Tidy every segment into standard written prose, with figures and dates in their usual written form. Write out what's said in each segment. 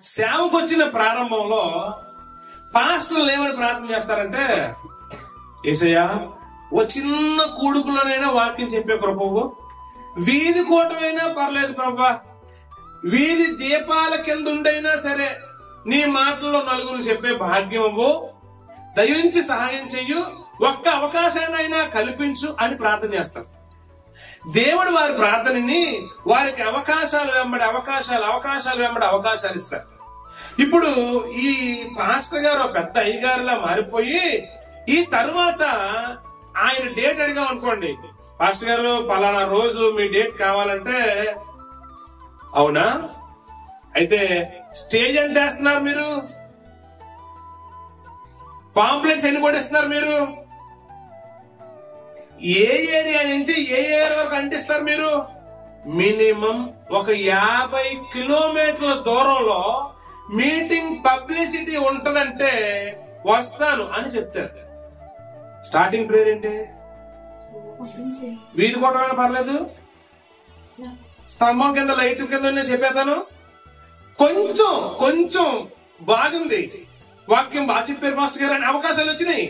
సేవకు వచ్చిన ప్రారంభంలో పాస్టర్లు ఏమని ప్రార్థన చేస్తారంటే, యేసయ్యా ఓ చిన్న కూడుకులోనైనా వాక్యం చెప్పే ప్రభువు, వీధి కూటమైనా పర్లేదు ప్రభా, వీధి దీపాల కింద ఉండైనా సరే నీ మాటల్లో నలుగురు చెప్పే భాగ్యము దయించి సహాయం చెయ్యు, ఒక్క అవకాశాన్నైనా కల్పించు అని ప్రార్థన చేస్తారు. దేవుడు వారి ప్రార్థనని వారికి అవకాశాలు వెంబడి అవకాశాలు ఇస్తారు. ఇప్పుడు ఈ పాస్టర్ గారు పెద్ద అయ్యగారులా మారిపోయి ఈ తరువాత ఆయన డేట్ అడిగాం అనుకోండి, పాస్టర్ గారు పలానా రోజు మీ డేట్ కావాలంటే, అవునా అయితే స్టేజ్ ఎంత వేస్తున్నారు మీరు, పాంప్లెట్స్ ఎన్ని కొడిస్తున్నారు మీరు, ఏ ఏరియా నుంచి ఏ ఏరియా వరకు అంటిస్తారు మీరు, మినిమం ఒక 50 కిలోమీటర్ల దూరంలో మీటింగ్ పబ్లిసిటీ ఉంటదంటే వస్తాను అని చెప్తారు. స్టార్టింగ్ ప్రేయర్ ఏంటి, వీధి కొట్టమైనా పర్లేదు, స్తంభం కింద లైట్ కింద చెప్పేతాను, కొంచెం బాగుంది, వాక్యం బాగా చెప్పారు మాస్టర్ గారు అని అవకాశాలు వచ్చినాయి,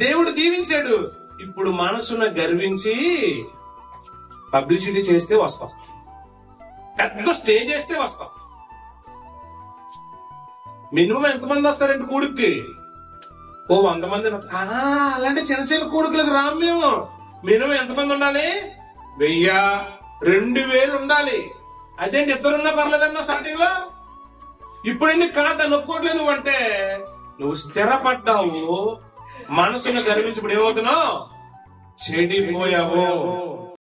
దేవుడు దీవించాడు. ఇప్పుడు మనసును గర్వించి పబ్లిసిటీ చేస్తే వస్తాం, పెద్ద స్టేజ్ చేస్తే వస్తాం. మినిమం ఎంతమంది వస్తారంటే కూడుక్కి, ఓ 100 మంది. అలాంటి చిన్న చిన్న కూడుకులకు రాము మేము. మినిమం ఎంతమంది ఉండాలి, 1000, 2000 ఉండాలి. అదేంటి ఇద్దరున్నా పర్లేదన్నా స్టార్టింగ్ లో, ఇప్పుడు ఎందుకు కాదు నొప్పుకోవట్లేదు నువ్వు అంటే, నువ్వు స్థిరపడ్డావు, మనసును గర్వించినప్పుడు ఏమవుతున్నావు, చెడిపోయావు.